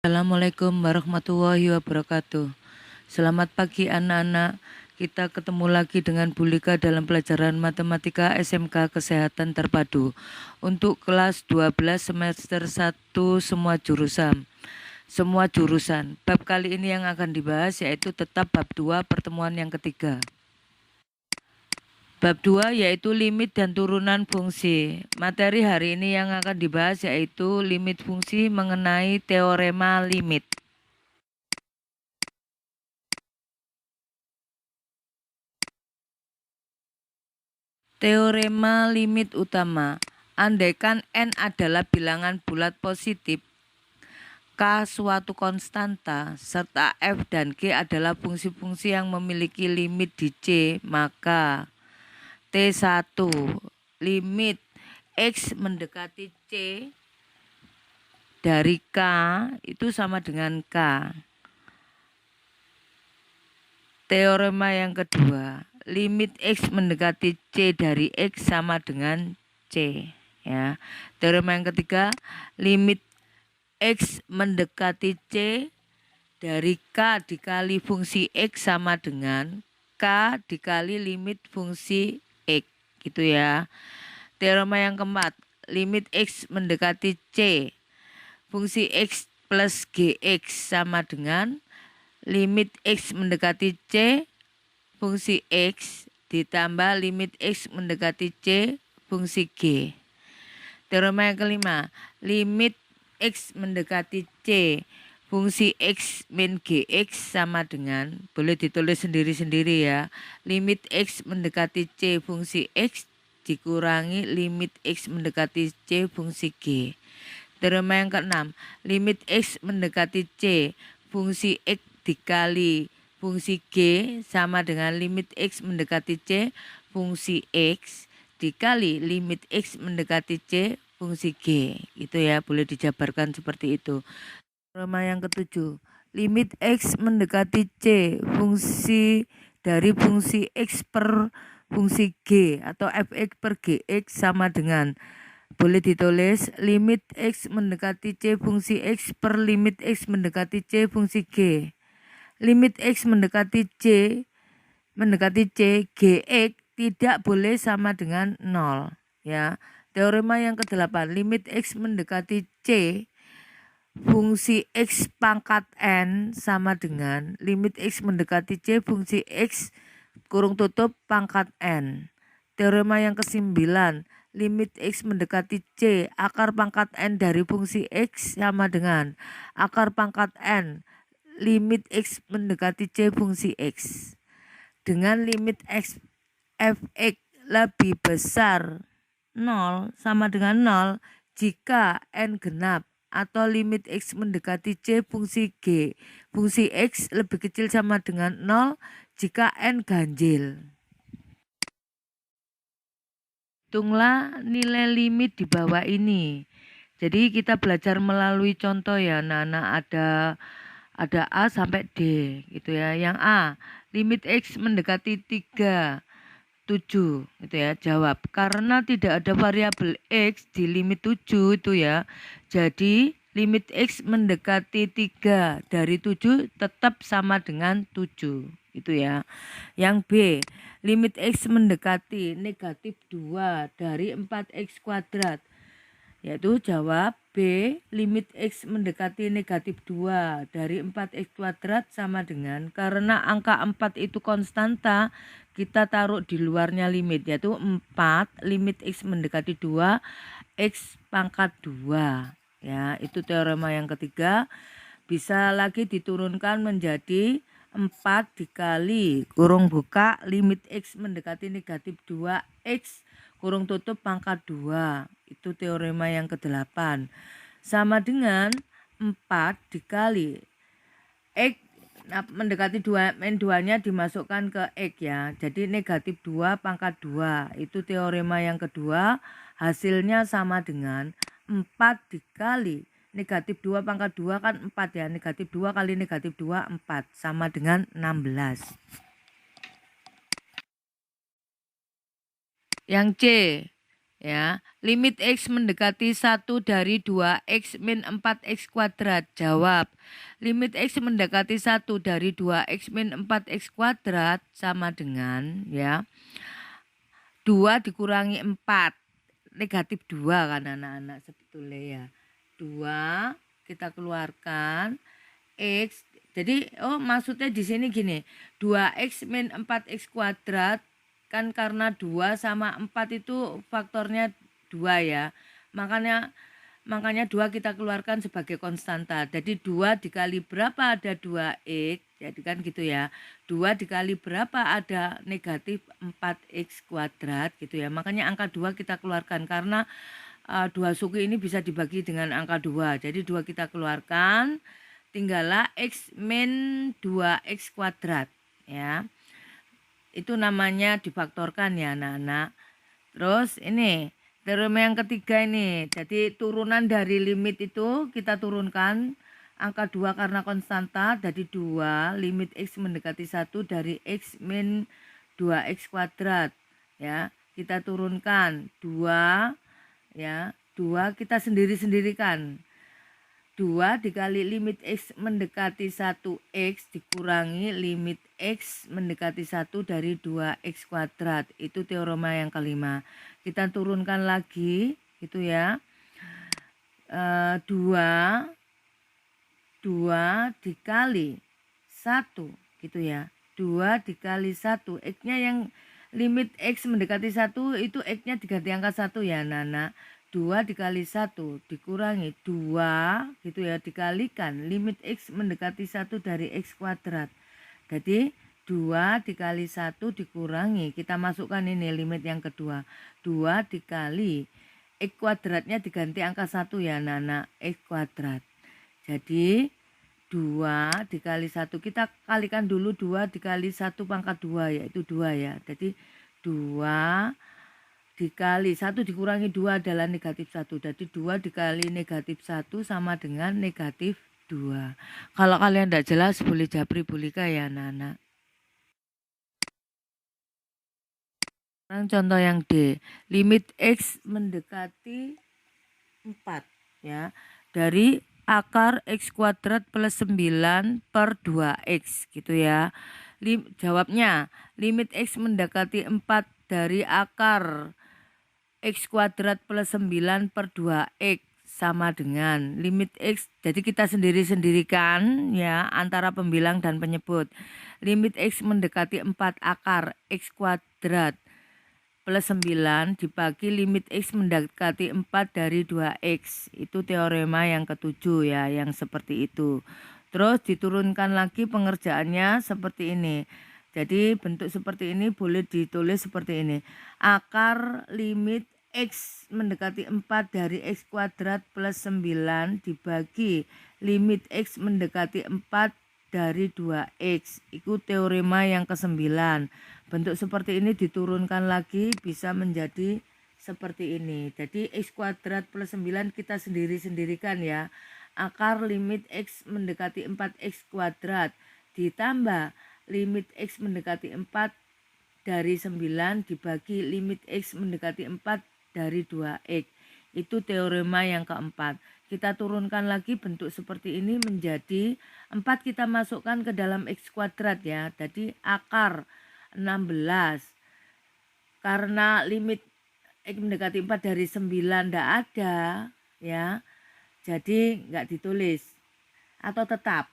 Assalamualaikum warahmatullahi wabarakatuh. Selamat pagi anak-anak. Kita ketemu lagi dengan Bu Lika dalam pelajaran Matematika SMK Kesehatan Terpadu untuk kelas 12 semester 1 semua jurusan. Bab kali ini yang akan dibahas yaitu tetap bab 2 pertemuan yang ketiga. Bab 2 yaitu limit dan turunan fungsi. Materi hari ini yang akan dibahas yaitu limit fungsi mengenai teorema limit. Teorema limit utama. Andaikan N adalah bilangan bulat positif, K suatu konstanta, serta F dan G adalah fungsi-fungsi yang memiliki limit di C, maka T1 limit X mendekati C dari K itu sama dengan K. Teorema yang kedua, limit X mendekati C dari X sama dengan C. Ya. Teorema yang ketiga, limit X mendekati C dari K dikali fungsi X sama dengan K dikali limit fungsi X. Gitu ya. Teorema yang keempat, limit X mendekati C, fungsi X plus GX sama dengan limit X mendekati C, fungsi X ditambah limit X mendekati C, fungsi G. Teorema yang kelima, limit X mendekati C, fungsi X min GX sama dengan, boleh ditulis sendiri-sendiri ya, limit X mendekati C, fungsi X dikurangi limit X mendekati C, fungsi G. Teorema yang keenam, limit X mendekati C, fungsi X dikali fungsi G sama dengan limit X mendekati C, fungsi X dikali limit X mendekati C, fungsi G. Itu ya, boleh dijabarkan seperti itu. Teorema yang ketujuh, limit X mendekati C, fungsi dari fungsi X per fungsi G atau fx per gx sama dengan, boleh ditulis limit X mendekati C fungsi X per limit X mendekati C fungsi G. Limit X mendekati C GX tidak boleh sama dengan 0 ya. Teorema yang ke-8, limit X mendekati C fungsi X pangkat N sama dengan limit X mendekati C fungsi X kurung tutup pangkat N. Teorema yang ke-9, limit X mendekati C akar pangkat N dari fungsi X sama dengan akar pangkat N limit X mendekati C fungsi X. Dengan limit X fx lebih besar 0 sama dengan 0 jika N genap, atau limit X mendekati C fungsi G fungsi X lebih kecil sama dengan 0 jika N ganjil. Hitunglah nilai limit di bawah ini. Jadi kita belajar melalui contoh ya anak-anak, ada A sampai D gitu ya. Yang A, limit X mendekati 3, 7 gitu ya. Jawab, karena tidak ada variabel X di limit 7 itu ya. Jadi limit X mendekati 3 dari 7 tetap sama dengan 7 itu ya. Yang B, limit X mendekati negatif 2 dari 4X kuadrat. Yaitu jawab B, limit X mendekati negatif 2 dari 4X kuadrat sama dengan, karena angka 4 itu konstanta, kita taruh di luarnya limit, yaitu 4 limit X mendekati 2 X pangkat 2. Ya, itu teorema yang ketiga. Bisa lagi diturunkan menjadi 4 dikali kurung buka limit X mendekati negatif 2X kurung tutup pangkat 2. Itu teorema yang ke-8. Sama dengan 4 dikali X mendekati 2 min 2-nya dimasukkan ke X ya. Jadi negatif 2 pangkat 2. Itu teorema yang kedua. Hasilnya sama dengan 4 dikali negatif 2 pangkat 2 kan 4 ya. Negatif 2 kali negatif 2, 4. Sama dengan 16. Yang C, Ya, limit X mendekati 1 dari 2X min 4X kuadrat. Jawab, limit X mendekati 1 dari 2X min 4X kuadrat sama dengan, ya, 2 dikurangi 4. Negatif 2 kan anak-anak sebetulnya ya. 2 kita keluarkan, X. Jadi, maksudnya di sini gini, 2X min 4X kuadrat. Kan karena 2 sama 4 itu faktornya 2 ya. Makanya 2 kita keluarkan sebagai konstanta. Jadi 2 dikali berapa ada 2X. Jadi kan gitu ya. 2 dikali berapa ada negatif 4X kuadrat gitu ya. Makanya angka 2 kita keluarkan karena 2 suku ini bisa dibagi dengan angka 2. Jadi 2 kita keluarkan, tinggallah X min 2X kuadrat ya. Itu namanya difaktorkan ya anak-anak. Terus ini teorema yang ketiga ini. Jadi turunan dari limit itu kita turunkan angka 2 karena konstanta. Jadi 2 limit X mendekati 1 dari X min 2X kuadrat. Ya, kita turunkan 2 ya. 2 kita sendiri-sendirikan. 2 dikali limit X mendekati 1X dikurangi limit X mendekati 1 dari 2X kuadrat. Itu teorema yang kelima. Kita turunkan lagi gitu ya. 2 dikali 1 gitu ya. 2 dikali 1. X-nya yang limit X mendekati 1 itu X-nya diganti angka 1 ya anak-anak. 2 dikali 1 dikurangi 2 gitu ya, dikalikan limit X mendekati 1 dari X kuadrat. Jadi 2 dikali 1 dikurangi, kita masukkan ini limit yang kedua, 2 dikali X kuadratnya diganti angka 1 ya anak-anak, X kuadrat. Jadi 2 dikali 1, kita kalikan dulu 2 dikali 1 pangkat 2 yaitu 2 ya. Jadi 2 dikali 1 dikurangi 2 adalah negatif 1. Jadi 2 dikali negatif 1 sama dengan negatif 2. Kalau kalian tidak jelas boleh japri bolika ya anak-anak. Sekarang contoh yang D. Limit X mendekati 4 ya. Dari akar X kuadrat plus 9 per 2X gitu ya. Jawabnya limit X mendekati 4 dari akar X kuadrat plus 9 per 2X sama dengan limit X. Jadi kita sendiri-sendirikan ya antara pembilang dan penyebut. Limit X mendekati 4 akar X kuadrat plus 9 dibagi limit X mendekati 4 dari 2X. Itu teorema yang ketujuh ya, yang seperti itu. Terus diturunkan lagi pengerjaannya seperti ini. Jadi bentuk seperti ini boleh ditulis seperti ini. Akar limit X mendekati 4 dari X kuadrat plus 9 dibagi limit X mendekati 4 dari 2X. Itu teorema yang ke-9. Bentuk seperti ini diturunkan lagi bisa menjadi seperti ini. Jadi X kuadrat plus 9 kita sendiri-sendirikan ya. Akar limit X mendekati 4X kuadrat ditambah limit X mendekati 4 dari 9 dibagi limit X mendekati 4 dari 2X. Itu teorema yang keempat. Kita turunkan lagi bentuk seperti ini menjadi 4 kita masukkan ke dalam X kuadrat ya. Jadi akar 16. Karena limit X mendekati 4 dari 9 tidak ada ya. Jadi enggak ditulis. Atau tetap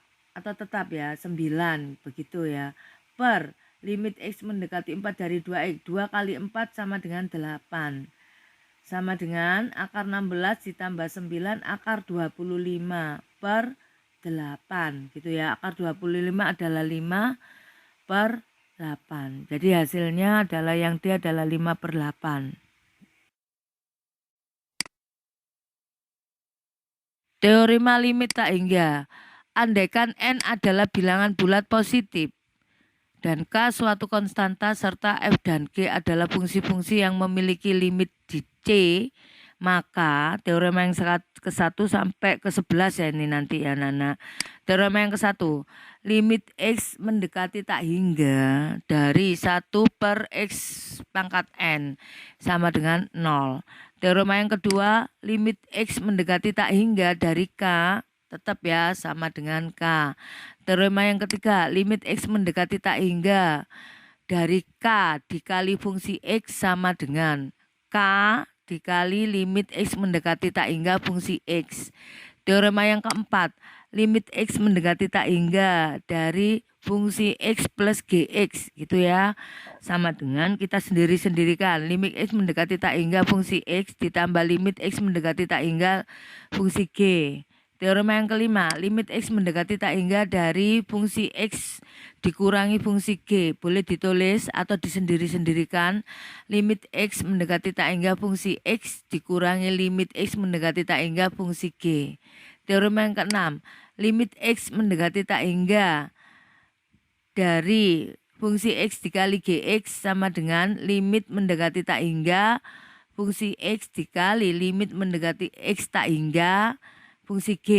ya 9 begitu ya. Per limit X mendekati 4 dari 2X. 2 kali 4 sama dengan 8. Sama dengan akar 16 ditambah 9 akar 25 per 8 gitu ya. Akar 25 adalah 5 per 8. Jadi hasilnya adalah yang D adalah 5 per 8. Teorema limit tak hingga. Andaikan N adalah bilangan bulat positif dan K suatu konstanta serta F dan G adalah fungsi-fungsi yang memiliki limit di C, Maka teorema yang ke-1 sampai ke-11 ya ini nanti ya Nana. Teorema yang ke-1, limit X mendekati tak hingga dari 1 per X pangkat N sama dengan 0. Teorema yang kedua, limit X mendekati tak hingga dari K tetap ya sama dengan K. Teorema yang ketiga, limit X mendekati tak hingga dari K dikali fungsi X sama dengan K dikali limit X mendekati tak hingga fungsi X. Teorema yang keempat, limit X mendekati tak hingga dari fungsi X plus GX gitu ya. Sama dengan kita sendiri-sendirikan. Limit X mendekati tak hingga fungsi X ditambah limit X mendekati tak hingga fungsi G. Teorema yang kelima, limit X mendekati tak hingga dari fungsi X dikurangi fungsi G. Boleh ditulis atau disendiri-sendirikan. Limit X mendekati tak hingga fungsi X dikurangi limit X mendekati tak hingga fungsi G. Teorema yang keenam, limit X mendekati tak hingga dari fungsi X dikali GX sama dengan limit mendekati tak hingga fungsi X dikali limit mendekati X tak hingga fungsi G.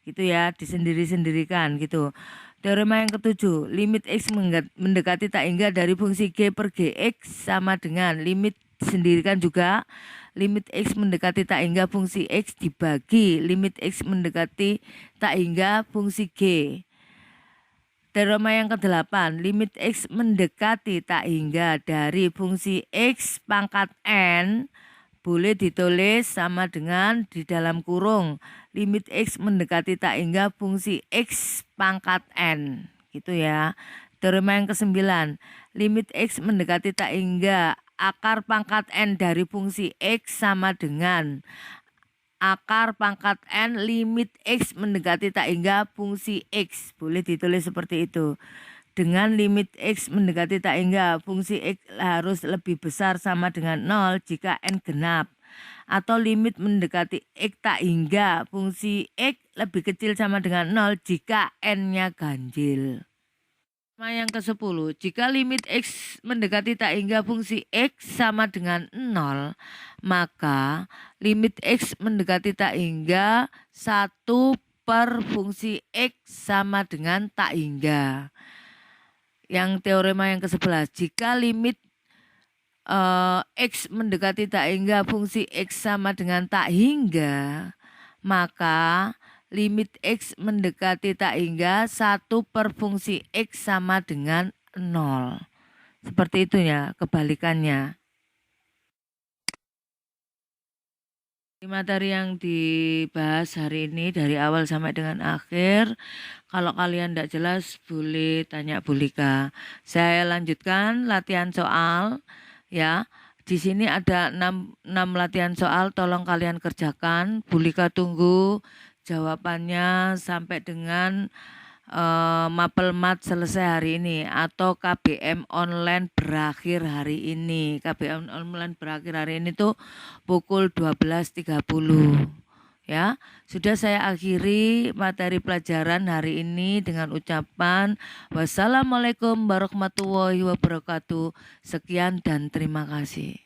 Gitu ya, disendiri-sendirikan gitu. Teorema yang ketujuh, limit X mendekati tak hingga dari fungsi G per GX sama dengan limit disendirikan juga limit X mendekati tak hingga fungsi X dibagi limit X mendekati tak hingga fungsi G. Teorema yang ke-8, limit X mendekati tak hingga dari fungsi X pangkat N boleh ditulis sama dengan di dalam kurung limit X mendekati tak hingga fungsi X pangkat N gitu ya. Teorema yang ke-9, limit X mendekati tak hingga akar pangkat N dari fungsi X sama dengan akar pangkat N limit X mendekati tak hingga fungsi X. Boleh ditulis seperti itu. Dengan limit X mendekati tak hingga fungsi X harus lebih besar sama dengan 0 jika N genap. Atau limit mendekati X tak hingga fungsi X lebih kecil sama dengan 0 jika N-nya ganjil. Yang ke-10, jika limit X mendekati tak hingga fungsi X sama dengan 0, maka limit X mendekati tak hingga 1 per fungsi X sama dengan tak hingga. Yang teorema yang ke-11, jika limit X mendekati tak hingga fungsi X sama dengan tak hingga, maka limit X mendekati tak hingga 1 per fungsi X sama dengan 0. Seperti itu ya, kebalikannya. Materi yang dibahas hari ini dari awal sampai dengan akhir. Kalau kalian tidak jelas boleh tanya Bulika. Saya lanjutkan latihan soal ya. Di sini ada 6 latihan soal, tolong kalian kerjakan. Bulika tunggu jawabannya sampai dengan mapel mat selesai hari ini atau KBM online berakhir hari ini. KBM online berakhir hari ini tuh pukul 12.30 ya. Sudah saya akhiri materi pelajaran hari ini dengan ucapan wassalamualaikum warahmatullahi wabarakatuh. Sekian dan terima kasih.